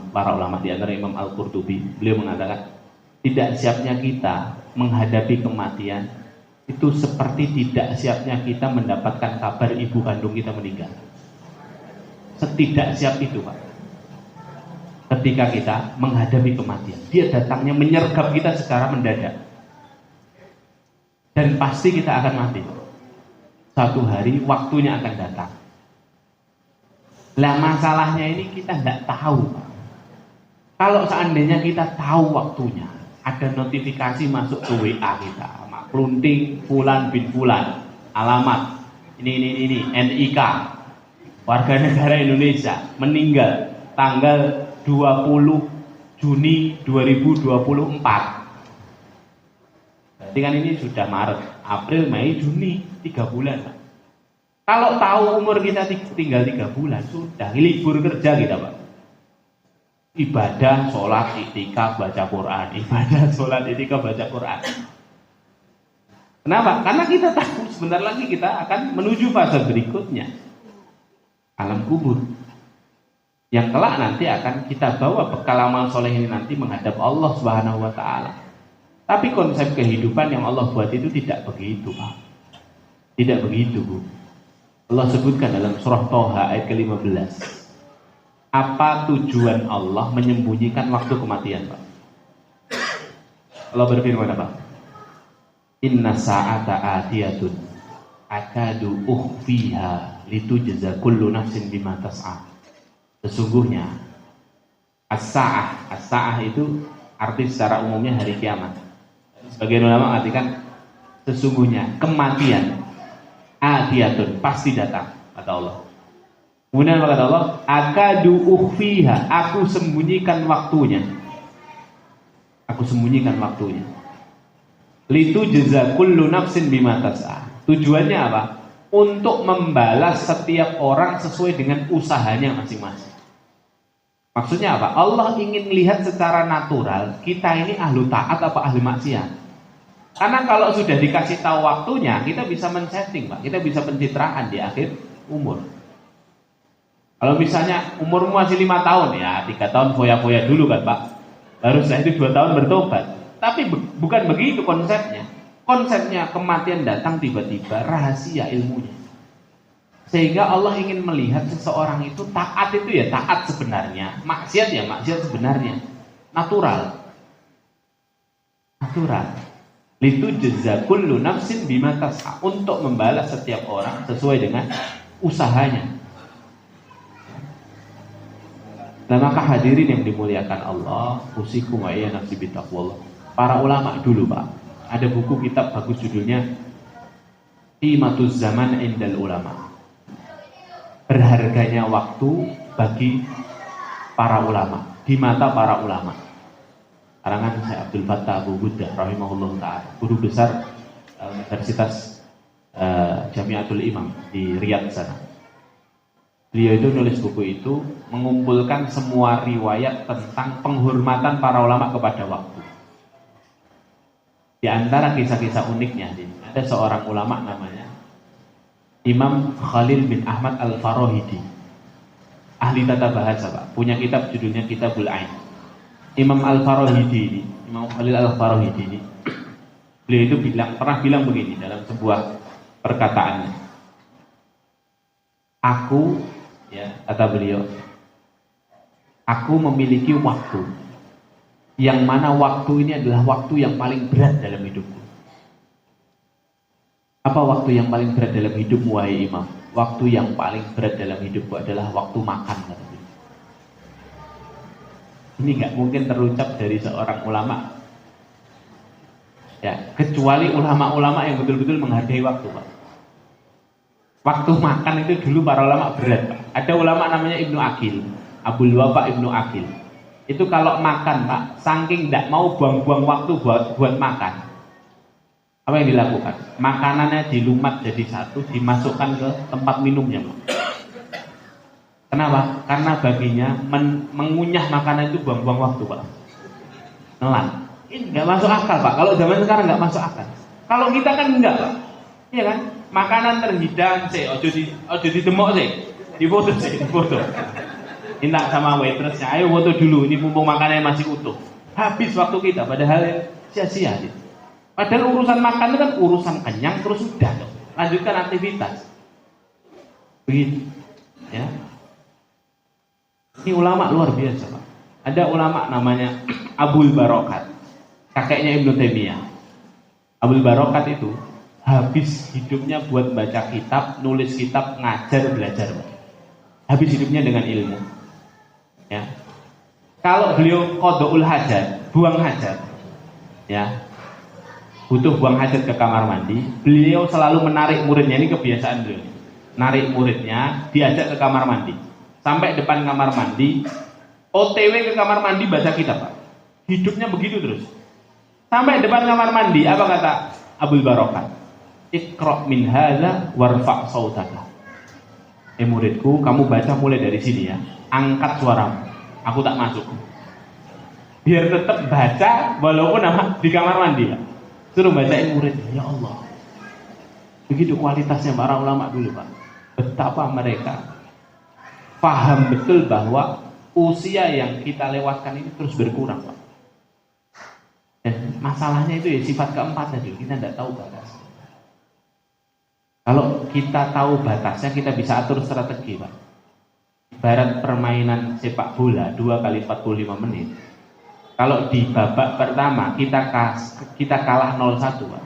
para ulama di antara Imam Al-Qurtubi, beliau mengatakan tidak siapnya kita menghadapi kematian itu seperti tidak siapnya kita mendapatkan kabar ibu kandung kita meninggal. Setidak siap itu Pak. Ketika kita menghadapi kematian, dia datangnya menyergap kita secara mendadak, dan pasti kita akan mati. Satu hari waktunya akan datang. Lah masalahnya ini kita tidak tahu. Kalau seandainya kita tahu waktunya, ada notifikasi masuk ke WA kita, maklunting Fulan bin Fulan, alamat ini NIK, warga negara Indonesia, meninggal tanggal 20 Juni 2024. Berarti kan ini sudah Maret, April, Mei, Juni, 3 bulan. Kalau tahu umur kita tinggal 3 bulan, sudah libur kerja kita Pak. Ibadah, sholat, itikaf, baca Quran. Ibadah, sholat, itikaf, baca Quran. Kenapa? Karena kita tahu sebentar lagi kita akan menuju fase berikutnya, alam kubur. Yang kelak nanti akan kita bawa bekal amal soleh ini nanti menghadap Allah Subhanahu wa Ta'ala. Tapi konsep kehidupan yang Allah buat itu tidak begitu Pak. Tidak begitu Bu. Allah sebutkan dalam surah Toha ayat ke-15. Apa tujuan Allah menyembunyikan waktu kematian, Pak? Allah berfirman apa? Inna sa'ata atiyatun akadu ukhfiha litujza kullu nafsin bima tas'a. Sesungguhnya as-sa'ah, as-sa'ah itu arti secara umumnya hari kiamat. Sebagian ulama mengatakan sesungguhnya kematian atiyatun pasti datang, kata Allah. Kemudian kata Allah, akadu ukhfiha, aku sembunyikan waktunya. Aku sembunyikan waktunya. Litu jaza kullu nafsin bima tas'a. Tujuannya apa? Untuk membalas setiap orang sesuai dengan usahanya masing-masing. Maksudnya apa? Allah ingin melihat secara natural kita ini ahlu taat apa ahli maksiat. Karena kalau sudah dikasih tahu waktunya, kita bisa men-setting, Pak. Kita bisa pencitraan di akhir umur. Kalau misalnya umurmu masih 5 tahun, ya 3 tahun foya-foya dulu kan, Pak. Baru setelah itu 2 tahun bertobat. Tapi bukan begitu konsepnya. Konsepnya kematian datang tiba-tiba, rahasia ilmunya. Sehingga Allah ingin melihat seseorang itu taat itu ya taat sebenarnya, maksiat ya maksiat sebenarnya. Natural. Natural. Litu jazza kullu nafsin bima tas'a, untuk membalas setiap orang sesuai dengan usahanya. Dan maka hadirin yang dimuliakan Allah, usikum wa iya nafsi bitaqwallah. Para ulama dulu, Pak, ada buku kitab bagus judulnya Qimatuz Zaman Indal Ulama. Berharganya waktu bagi para ulama, di mata para ulama. Karangan Syekh Abdul Fattah Abu Buddha rahimahullah ta'ala, guru besar Universitas Jamiatul Imam di Riyadh sana. Beliau itu nulis buku itu mengumpulkan semua riwayat tentang penghormatan para ulama kepada waktu. Di antara kisah-kisah uniknya, ada seorang ulama namanya Imam Khalil bin Ahmad Al-Farahidi, ahli tata bahasa, Pak. Punya kitab judulnya Kitabul Ain. Imam Al-Farahidi ini, Imam Khalil Al-Farahidi ini, beliau itu pernah bilang begini dalam sebuah perkataannya. Aku, ya, kata beliau, aku memiliki waktu, yang mana waktu ini adalah waktu yang paling berat dalam hidupku. Apa waktu yang paling berat dalam hidupmu, wahai Imam? Waktu yang paling berat dalam hidupku adalah waktu makan, kata beliau. Ini gak mungkin terucap dari seorang ulama, ya, kecuali ulama-ulama yang betul-betul menghargai waktu, Pak. Waktu makan itu dulu para ulama berat, Pak. Ada ulama namanya Ibnu Aqil, Abul Wafa Ibnu Aqil. Itu kalau makan, Pak, saking tidak mau buang-buang waktu buat makan, apa yang dilakukan? Makanannya dilumat jadi satu, dimasukkan ke tempat minumnya, Pak. Kenapa? Karena baginya mengunyah makanan itu buang-buang waktu, Pak. Nelan. Ini nggak masuk akal, Pak. Kalau zaman sekarang nggak masuk akal. Kalau kita kan enggak, Pak. Iya kan? Makanan terhidang sih, ojo didemok sih, difoto sih, difoto. Minta sama waitressnya, ayo foto dulu, ini mumpung makanannya masih utuh. Habis waktu kita, padahal sia-sia. Gitu. Padahal urusan makan itu kan urusan kenyang, terus sudah, lanjutkan aktivitas. Begitu, ya. Ini ulama luar biasa, Pak. Ada ulama namanya Abul Barokat, kakeknya Ibnu Taimiyah. Abul Barokat itu habis hidupnya buat baca kitab, nulis kitab, ngajar, belajar. Habis hidupnya dengan ilmu. Ya. Kalau beliau qada'ul hajat, buang hajat, ya, butuh buang hajat ke kamar mandi, beliau selalu menarik muridnya, ini kebiasaan beliau. Narik muridnya, diajak ke kamar mandi. Sampai depan kamar mandi, OTW ke kamar mandi baca kitab, Pak. Hidupnya begitu terus. Sampai depan kamar mandi, apa kata Abul Barokat? Iqra' min hadza warfa' sautaka. Muridku, kamu baca mulai dari sini ya. Angkat suaramu. Aku tak masuk. Biar tetap baca walaupun di kamar mandi, Pak. Suruh bacain murid. Ya Allah. Begitu kualitasnya para ulama dulu, Pak. Betapa mereka paham betul bahwa usia yang kita lewatkan ini terus berkurang, Pak. Dan masalahnya itu ya sifat keempat tadi, kita tidak tahu batas. Kalau kita tahu batasnya, kita bisa atur strategi, Pak. Ibarat permainan sepak bola 2 kali 45 menit. Kalau di babak pertama kita kalah 0-1, Pak.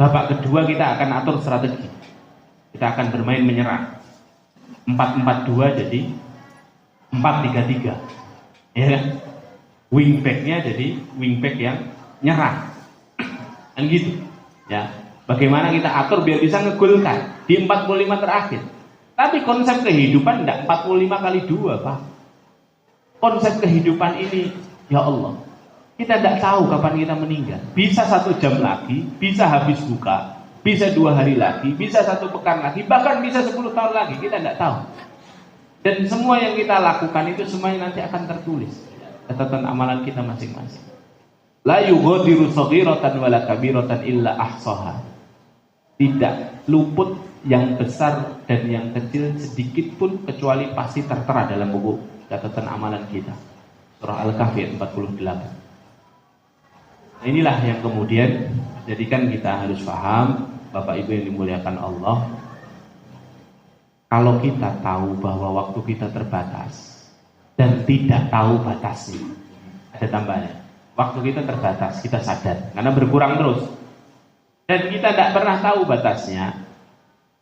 Babak kedua kita akan atur strategi. Kita akan bermain menyerang. 4-4-2 jadi 4-3-3. Ya kan? Wingback-nya jadi wingback yang nyerang. Kan gitu. Ya. Bagaimana kita atur biar bisa ngegolkan di 45 terakhir. Tapi konsep kehidupan tidak 45 kali 2, Pak. Konsep kehidupan ini, ya Allah, kita tidak tahu kapan kita meninggal. Bisa 1 jam lagi, bisa habis buka, bisa 2 hari lagi, bisa 1 pekan lagi, bahkan bisa 10 tahun lagi, kita tidak tahu. Dan semua yang kita lakukan itu semuanya nanti akan tertulis catatan amalan kita masing-masing. La yughadiru shaghiratan wala kabiratan illa ahsaha. Tidak luput yang besar dan yang kecil sedikit pun kecuali pasti tertera dalam buku catatan amalan kita. Surah Al-Kahfi 48. Nah, inilah yang kemudian menjadikan kita harus paham, Bapak Ibu yang dimuliakan Allah, kalau kita tahu bahwa waktu kita terbatas dan tidak tahu batasnya, ada tambahannya. Waktu kita terbatas, kita sadar karena berkurang terus. Dan kita tidak pernah tahu batasnya,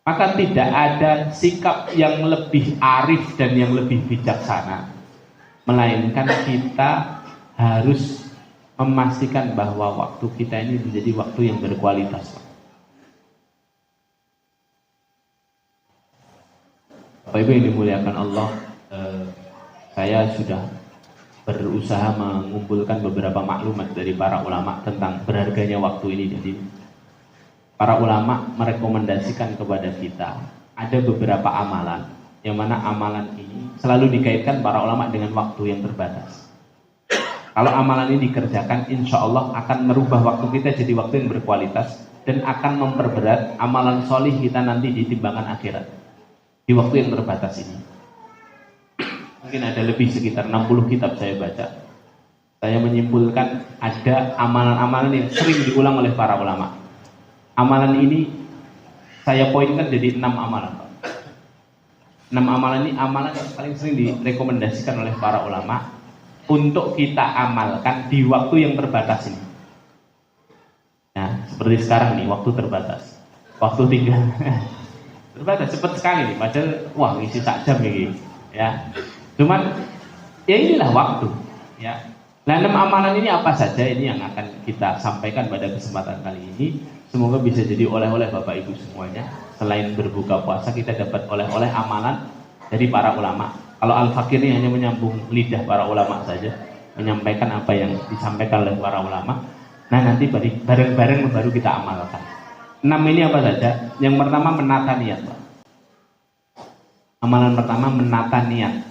maka tidak ada sikap yang lebih arif dan yang lebih bijaksana, melainkan kita harus memastikan bahwa waktu kita ini menjadi waktu yang berkualitas. Bapak Ibu yang dimuliakan Allah, saya sudah berusaha mengumpulkan beberapa maklumat dari para ulama tentang berharganya waktu ini. Jadi para ulama merekomendasikan kepada kita ada beberapa amalan, yang mana amalan ini selalu dikaitkan para ulama dengan waktu yang terbatas. Kalau amalan ini dikerjakan, insya Allah akan merubah waktu kita jadi waktu yang berkualitas dan akan memperberat amalan solih kita nanti di timbangan akhirat di waktu yang terbatas ini. Mungkin ada lebih sekitar 60 kitab saya baca. Saya menyimpulkan ada amalan-amalan yang sering diulang oleh para ulama. Amalan ini saya poinkan jadi 6 amalan, Pak. 6 amalan ini amalan yang paling sering direkomendasikan oleh para ulama untuk kita amalkan di waktu yang terbatas ini. Ya, seperti sekarang nih, waktu terbatas. Waktu tinggal terbatas, cepat sekali nih, padahal wah ngisi sak jam ini. Ya. Cuman ya inilah waktu, ya. Nah, 6 amalan ini apa saja ini yang akan kita sampaikan pada kesempatan kali ini. Semoga bisa jadi oleh-oleh Bapak Ibu semuanya. Selain berbuka puasa, kita dapat oleh-oleh amalan dari para ulama. Kalau Al-Fakir ini hanya menyambung lidah para ulama saja, menyampaikan apa yang disampaikan oleh para ulama. Nah, nanti bareng-bareng baru kita amalkan. 6 ini apa saja? Yang pertama, menata niat, Pak. Amalan pertama, menata niat.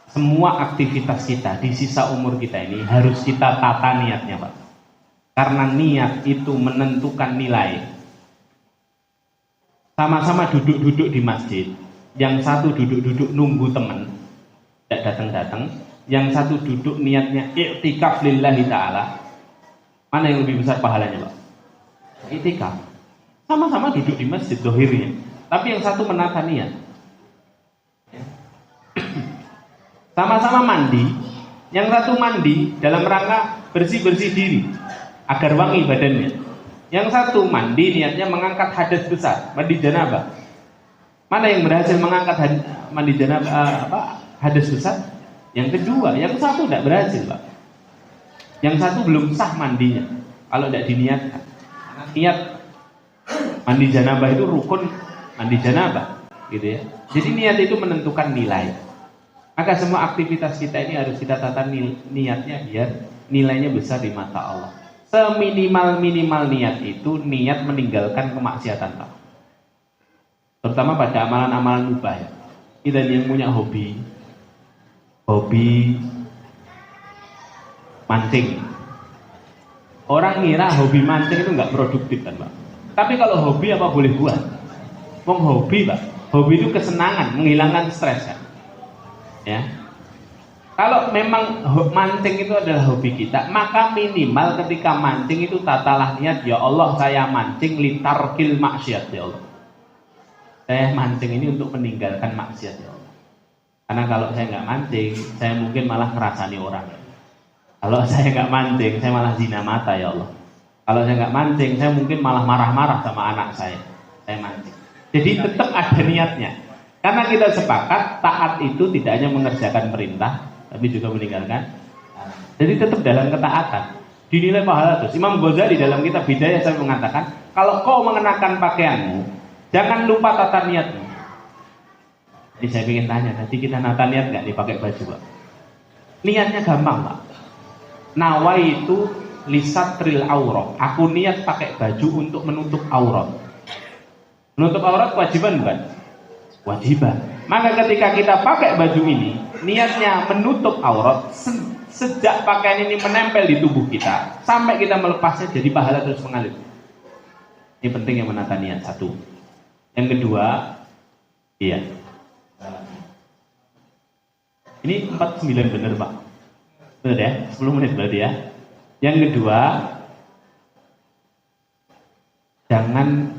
Semua aktivitas kita di sisa umur kita ini harus kita tata niatnya, Pak. Karena niat itu menentukan nilai. Sama-sama duduk-duduk di masjid, yang satu duduk-duduk nunggu teman, tidak datang-datang, yang satu duduk niatnya i'tikaf lillahi ta'ala. Mana yang lebih besar pahalanya, Pak? I'tikaf. Sama-sama duduk di masjid dohirnya, tapi yang satu menata niat. Sama-sama mandi, yang satu mandi dalam rangka bersih-bersih diri agar wangi badannya. Yang satu mandi niatnya mengangkat hadas besar, mandi janabah. Mana yang berhasil mengangkat mandi janabah hadas besar? Yang kedua, yang satu tidak berhasil, Pak. Yang satu belum sah mandinya kalau tidak diniatkan. Niat mandi janabah itu rukun mandi janabah, gitu ya. Jadi niat itu menentukan nilai. Maka semua aktivitas kita ini harus kita tata niatnya biar nilainya besar di mata Allah. Seminimal-minimal niat itu niat meninggalkan kemaksiatan, Pak. Terutama pada amalan-amalan mubah, ya. Kita yang punya hobi mancing. Orang ngira hobi mancing itu nggak produktif, kan, Pak. Tapi kalau hobi apa boleh buat? Wong hobi, Pak. Hobi itu kesenangan, menghilangkan stres, kan. Ya. Kalau memang mancing itu adalah hobi kita, maka minimal ketika mancing itu tatalah niat, ya Allah saya mancing litarkil maksiat ya Allah. Saya mancing ini untuk meninggalkan maksiat ya Allah. Karena kalau saya nggak mancing, saya mungkin malah ngerasani orang. Kalau saya nggak mancing, saya malah zina mata ya Allah. Kalau saya nggak mancing, saya mungkin malah marah-marah sama anak saya. Saya mancing. Jadi tetap ada niatnya. Karena kita sepakat taat itu tidak hanya mengerjakan perintah, tapi juga meninggalkan. Jadi tetap dalam ketaatan dinilai pahala terus. Imam Ghazali dalam kitab Bidayah saya mengatakan, kalau kau mengenakan pakaianmu, jangan lupa tata niatmu. Jadi saya ingin tanya, tadi kita nata niat nggak dipakai baju Pak? Niatnya gampang Pak. Nawaitu lisatril aurat. Aku niat pakai baju untuk menutup aurat. Menutup aurat kewajiban bukan? Wajiban. Maka ketika kita pakai baju ini, niatnya menutup aurat, sejak pakaian ini menempel di tubuh kita sampai kita melepasnya, jadi pahala terus mengalir. Ini penting yang menata niat satu. Yang kedua, iya. Ini 49 bener Pak. Bener ya? 10 menit berarti ya. Yang kedua, jangan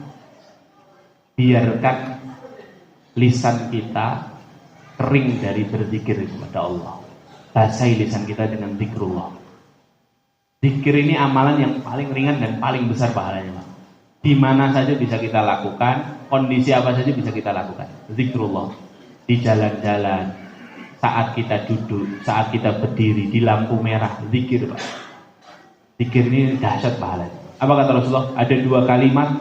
biarkan lisan kita kering dari berzikir kepada Allah. Basahi lisan kita dengan zikrullah. Zikir ini amalan yang paling ringan dan paling besar pahalanya Pak. Di mana saja bisa kita lakukan, kondisi apa saja bisa kita lakukan. Zikrullah. Di jalan-jalan, saat kita duduk, saat kita berdiri, di lampu merah, zikir Pak. Zikir ini dahsyat pahalanya. Apa kata Rasulullah? Ada dua kalimat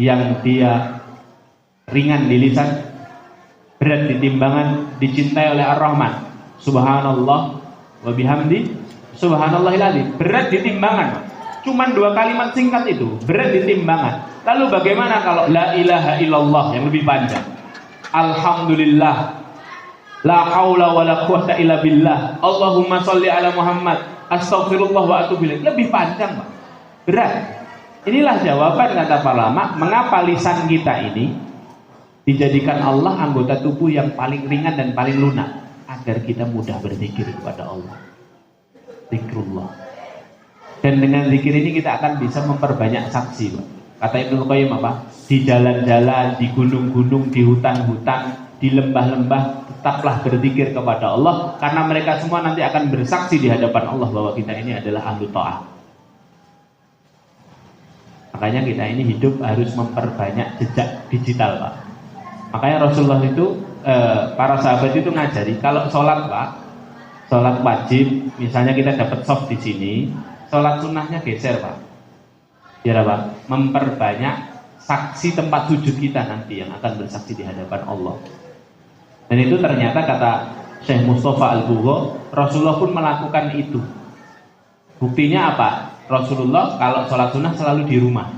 yang dia ringan di lisan, berat di timbangan, dicintai oleh Ar-Rahman. Subhanallah wa bihamdi subhanallahil adzim. Berat di timbangan. Cuman dua kalimat singkat itu, berat di timbangan. Lalu bagaimana kalau la ilaha illallah yang lebih panjang? Alhamdulillah, la haula wala quwata illa billah, Allahumma sholli ala Muhammad, astaghfirullah wa atubu ilaih. Lebih panjang Pak. Berat. Inilah jawaban kata para ulama, mengapa lisan kita ini dijadikan Allah anggota tubuh yang paling ringan dan paling lunak, agar kita mudah berzikir kepada Allah. Zikrullah. Dan dengan zikir ini kita akan bisa memperbanyak saksi Pak. Kata Ibnu Qayyim apa? Di jalan-jalan, di gunung-gunung, di hutan-hutan, di lembah-lembah, tetaplah berzikir kepada Allah, karena mereka semua nanti akan bersaksi di hadapan Allah bahwa kita ini adalah ahlu ta'ah. Makanya kita ini hidup harus memperbanyak jejak digital Pak. Makanya Rasulullah itu para sahabat itu ngajari kalau sholat Pak, sholat wajib, misalnya kita dapat soft di sini, sholat sunnahnya geser Pak. Biar apa? Memperbanyak saksi tempat sujud kita nanti yang akan bersaksi di hadapan Allah. Dan itu ternyata kata Syekh Mustafa Al-Bugho, Rasulullah pun melakukan itu. Buktinya apa? Rasulullah kalau sholat sunnah selalu di rumah.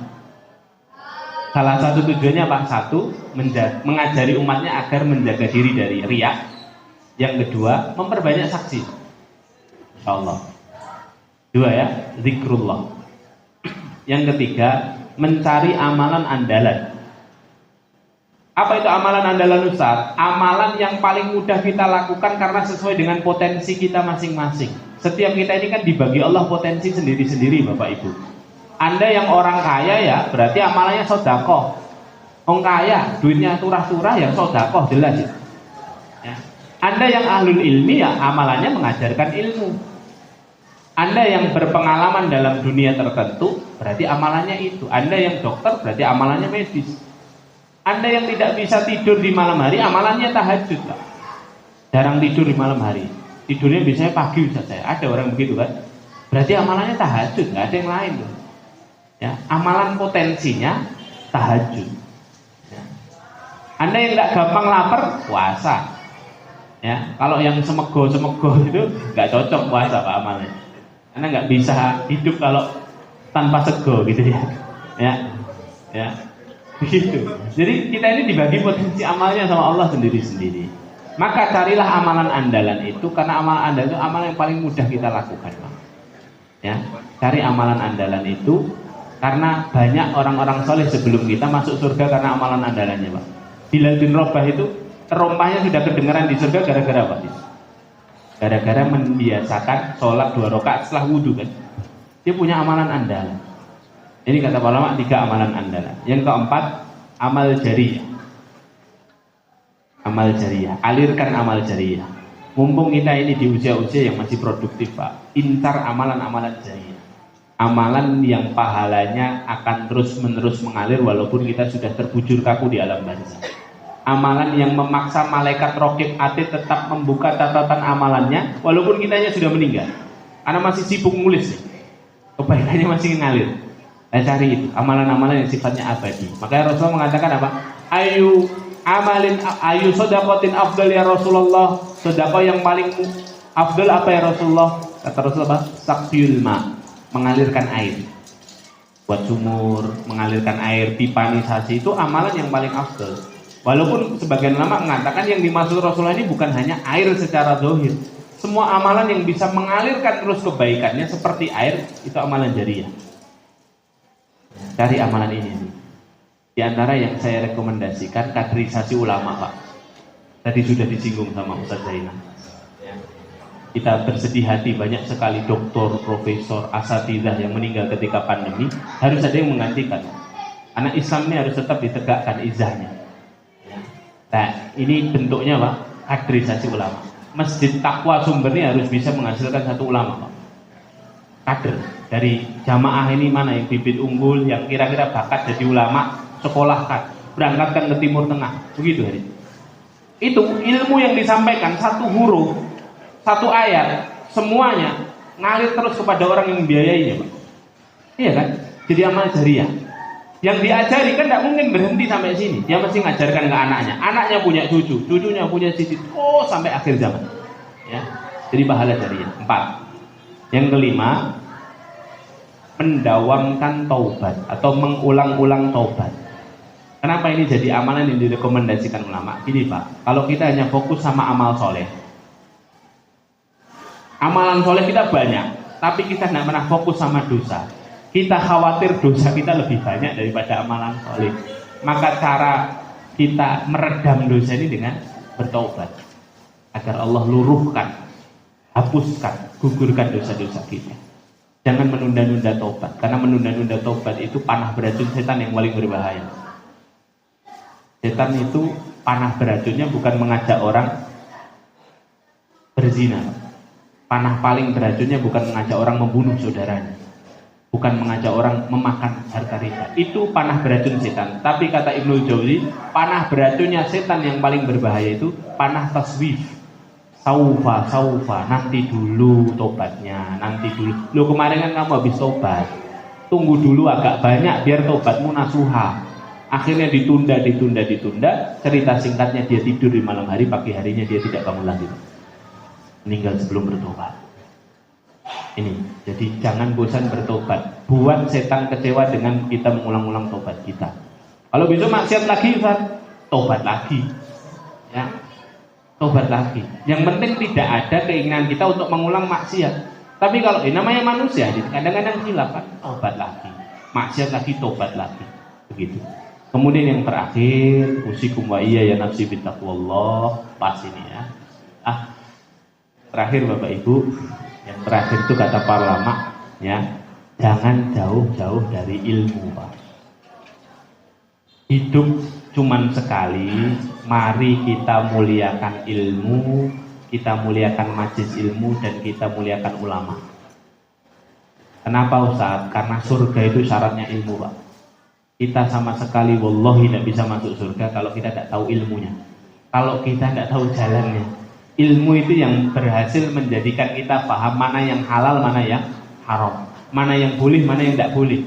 Salah satu tujuannya apa? Satu, mengajari umatnya agar menjaga diri dari riya. Yang kedua, memperbanyak saksi. Insyaallah. Dua ya, zikrullah. Yang ketiga, mencari amalan andalan. Apa itu amalan andalan Ustaz? Amalan yang paling mudah kita lakukan karena sesuai dengan potensi kita masing-masing. Setiap kita ini kan dibagi Allah potensi sendiri-sendiri Bapak Ibu. Anda yang orang kaya ya, berarti amalannya sedekah. Orang kaya, duitnya turah-turah ya sedekah jelas ya. Anda yang ahlul ilmi ya, amalannya mengajarkan ilmu. Anda yang berpengalaman dalam dunia tertentu, berarti amalannya itu. Anda yang dokter, berarti amalannya medis. Anda yang tidak bisa tidur di malam hari, amalannya tahajud Pak. Jarang tidur di malam hari, tidurnya biasanya pagi Ustaz saya. Ada orang begitu kan? Berarti amalannya tahajud, nggak ada yang lain loh. Ya, amalan potensinya tahajud. Ya. Anda yang nggak gampang lapar, puasa. Ya, kalau yang semego itu nggak cocok puasa Pak amalnya. Karena nggak bisa hidup kalau tanpa sego gitu ya. Ya, begitu. Jadi kita ini dibagi potensi amalnya sama Allah sendiri-sendiri. Maka carilah amalan andalan itu, karena amalan andalan itu amalan yang paling mudah kita lakukan Pak. Ya, cari amalan andalan itu. Karena banyak orang-orang soleh sebelum kita masuk surga karena amalan andalannya Pak. Bilal bin Rabah itu terompahnya sudah kedengaran di surga gara-gara apa? Gara-gara membiasakan sholat 2 rakaat setelah wudhu kan. Dia punya amalan andalan. Ini kata ulama 3 amalan andalan. Yang keempat, amal jariyah. Amal jariyah, alirkan amal jariyah. Mumpung kita ini di usia-usia yang masih produktif Pak, incar amalan-amalan jariyah. Amalan yang pahalanya akan terus-menerus mengalir walaupun kita sudah terbujur kaku di alam barzah. Amalan yang memaksa malaikat raqib atid tetap membuka catatan amalannya walaupun kitanya sudah meninggal. Karena masih sibuk nulis nih. Kebaikannya masih ngalir. Cari itu amalan-amalan yang sifatnya abadi. Makanya Rasulullah mengatakan apa? Ayu sedaqatin afdal ya Rasulullah. Sedekah yang paling afdal apa ya Rasulullah? Kata Rasulullah, saqyul ma, mengalirkan air. Buat sumur, mengalirkan air, pipanisasi itu amalan yang paling afdal. Walaupun sebagian ulama mengatakan yang dimaksud Rasulullah ini bukan hanya air secara zahir. Semua amalan yang bisa mengalirkan terus kebaikannya seperti air itu amalan jariyah. Cari amalan ini. Di antara yang saya rekomendasikan kaderisasi ulama Pak. Tadi sudah disinggung sama Ustaz Zainal. Kita bersedih hati banyak sekali doktor, profesor, asatidzah yang meninggal ketika pandemi. Harus ada yang menggantikan. Anak Islam ini harus tetap ditegakkan izahnya. Nah ini bentuknya Pak, kaderisasi ulama. Masjid Taqwa Sumber ini harus bisa menghasilkan satu ulama Pak. Kader dari jamaah ini mana yang bibit unggul, yang kira-kira bakat jadi ulama, sekolahkan, berangkatkan ke Timur Tengah, begitu hari. Itu ilmu yang disampaikan, satu huruf, satu ayat, semuanya ngalir terus kepada orang yang membiayainya Pak. Iya kan? Jadi amal jariyah. Yang diajari kan tidak mungkin berhenti sampai sini. Dia mesti ngajarkan ke anaknya. Anaknya punya cucu, cucunya punya cicit, sampai akhir zaman. Ya. Jadi pahala jariyah. 4. Yang kelima, mendawamkan taubat atau mengulang-ulang taubat. Kenapa ini jadi amalan yang direkomendasikan ulama? Ini Pak, kalau kita hanya fokus sama amal soleh, amalan soleh kita banyak, tapi kita tidak pernah fokus sama dosa. Kita khawatir dosa kita lebih banyak daripada amalan soleh. Maka cara kita meredam dosa ini dengan bertaubat, agar Allah luruhkan, hapuskan, gugurkan dosa-dosa kita. Jangan menunda-nunda taubat, karena menunda-nunda taubat itu panah beracun setan yang paling berbahaya. Setan itu panah beracunnya bukan mengajak orang berzina. Panah paling beracunnya bukan mengajak orang membunuh saudaranya, bukan mengajak orang memakan harta riba. Itu panah beracun setan. Tapi kata Ibnu Jauzi, panah beracunnya setan yang paling berbahaya itu panah taswif. Saufa, nanti dulu tobatnya, nanti dulu. Lo kemarin kan kamu habis tobat, tunggu dulu agak banyak biar tobatmu nasuha. Akhirnya ditunda. Cerita singkatnya dia tidur di malam hari, pagi harinya dia tidak bangun lagi, meninggal sebelum bertobat. Ini, jadi jangan bosan bertobat. Buat setan kecewa dengan kita mengulang-ulang tobat kita. Kalau besok maksiat lagi, Ustaz, tobat lagi. Ya. Tobat lagi. Yang penting tidak ada keinginan kita untuk mengulang maksiat. Tapi kalau namanya manusia, kadang-kadang hilaf kan, tobat lagi, maksiat lagi, tobat lagi, begitu. Kemudian yang terakhir, usikum wa iya ya nafsi bittaqwallah, pas ini ya. Terakhir Bapak Ibu, yang terakhir itu kata para ulama, ya, jangan jauh-jauh dari ilmu Pak. Hidup cuman sekali, mari kita muliakan ilmu, kita muliakan majelis ilmu, dan kita muliakan ulama. Kenapa Ustaz? Karena surga itu syaratnya ilmu Pak. Kita sama sekali wallahi tidak bisa masuk surga kalau kita tidak tahu ilmunya, kalau kita tidak tahu jalannya. Ilmu itu yang berhasil menjadikan kita paham mana yang halal, mana yang haram, mana yang boleh, mana yang tidak boleh.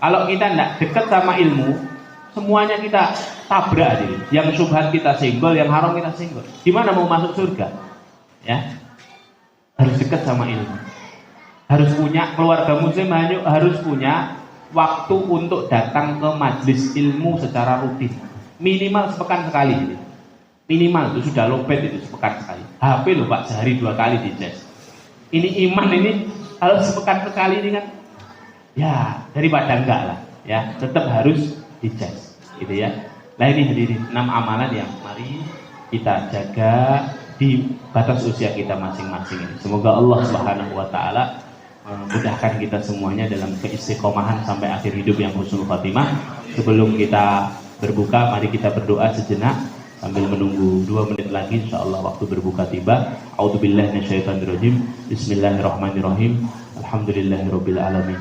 Kalau kita tidak dekat sama ilmu, semuanya kita tabrak diri. Yang syubhat kita senggol, yang haram kita senggol. Gimana mau masuk surga? Ya, harus dekat sama ilmu. Harus punya keluarga muslim, harus punya waktu untuk datang ke majelis ilmu secara rutin. Minimal sepekan sekali. Minimal itu sudah lopet itu sepekan sekali. HP loh Pak, sehari 2 kali dicas. Ini iman ini kalau sepekan sekali ini kan, ya daripada enggak lah. Ya, tetap harus dicas, gitu ya. Nah ini hadirin 6 amalan yang mari kita jaga, di batas usia kita masing-masing ini. Semoga Allah Subhanahu wa taala mudahkan kita semuanya dalam keistiqomahan sampai akhir hidup yang husnul khatimah. Sebelum kita berbuka, mari kita berdoa sejenak sambil menunggu 2 menit lagi insyaallah waktu berbuka tiba. A'udzubillahi minasyaitonirrajim. Bismillahirrahmanirrahim. Alhamdulillahirabbil alamin.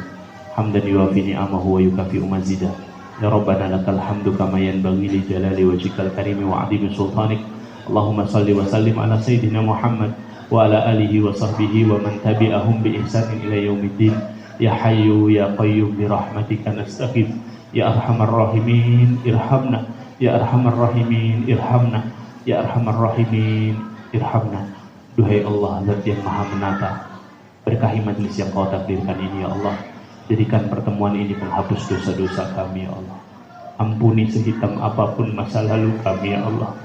Hamdan yuwafi ni'amahu wa yukafi'u mazidah. Ya Rabbana lakal hamdu kama yanbaghi li jalali wajhikal karimi wa 'azimi sultanik. Allahumma salli wa sallim ala sayyidina Muhammad wa ala alihi wa sahbihi wa man tabi'ahum bi ihsanin ila yaumiddin. Ya Hayyu ya Qayyum bi rahmatika nastaghith. Ya Arhamar Rahimin irhamna. Ya Arhamar Rahimin irhamna. Ya Arhamar Rahimin irhamna. Duhai Allah, Zat yang Maha Menata, berkahi majlis yang Kau takdirkan ini ya Allah. Jadikan pertemuan ini penghapus dosa-dosa kami ya Allah. Ampuni sehitam apapun masa lalu kami ya Allah.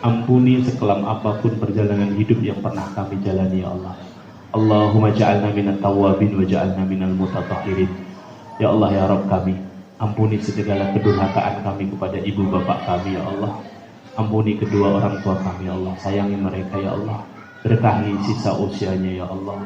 Ampuni sekelam apapun perjalanan hidup yang pernah kami jalani ya Allah. Allahumma ja'alna minat tawwabin wa ja'alna minal mutatahhirin. Ya Allah ya Rabb kami, ampuni segala kedurhakaan kami kepada ibu bapak kami ya Allah. Ampuni kedua orang tua kami ya Allah. Sayangi mereka ya Allah. Berkahi sisa usianya ya Allah.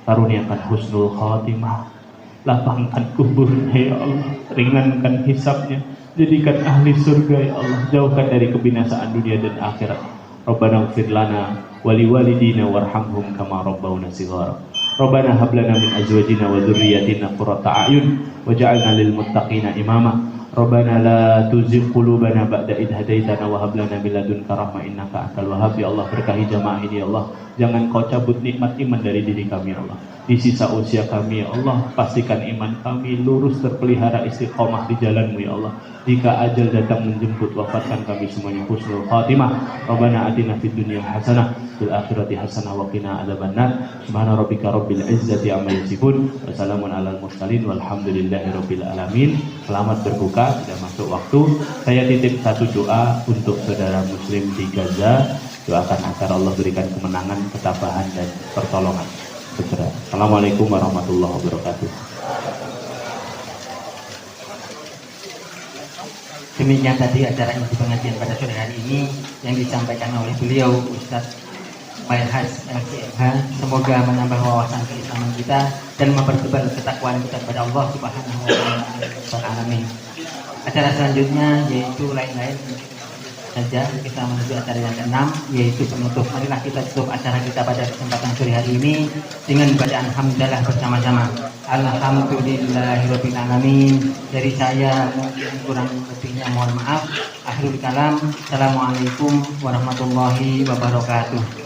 Karuniakan husnul khatimah. Lapangkan kuburnya ya Allah, ringankan hisabnya, jadikan ahli surga ya Allah, jauhkan dari kebinasaan dunia dan akhirat. Rabbana ighfir lana wa liwalidina warhamhum kama rabbawna shighara. Rabbana hab lana min azwajina wa dhurriyyatina qurrata a'yun waj'alna lil muttaqina imama. Rabbana la tuzigh qulubana ba'da idh hadaitana wa hab lana min ladunka rahmah innaka antal wahhab. Ya Allah, berkahi jamaah ini ya Allah. Jangan Kau cabut nikmat iman dari diri kami ya Allah. Di sisa usia kami ya Allah, pastikan iman kami lurus terpelihara istiqomah di jalan-Mu ya Allah. Jika ajal datang menjemput, wafatkan kami semuanya husnul khatimah. Rabbana atina fid dunya hasanah fil akhirati hasanah wa qina adzabannar. Subhana rabbika rabbil izzati amma yasifun. Wassalamun alal mursalin walhamdulillahi rabbil alamin. Selamat berbuka, sudah masuk waktu. Saya titip satu doa untuk saudara muslim di Gaza. Doakan agar Allah berikan kemenangan, ketabahan dan pertolongan. Assalamualaikum warahmatullahi wabarakatuh. Demikian tadi acara inti pengajian pada sore hari ini yang disampaikan oleh beliau Ustadz Mailhas LCMH. Semoga menambah wawasan keislaman kita dan mempertebal ketakwaan kita kepada Allah Subhanahu wa taala. Acara selanjutnya yaitu lain-lain saja, kita menuju acara yang ke-6 yaitu penutup. Marilah kita tutup acara kita pada kesempatan sore hari ini dengan bacaan hamdalah bersama-sama. Alhamdulillahirabbil alamin. Dari saya mungkin kurang lebihnya mohon maaf. Akhirul kalam. Assalamualaikum warahmatullahi wabarakatuh.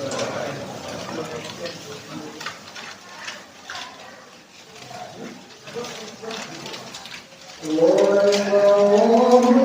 Oh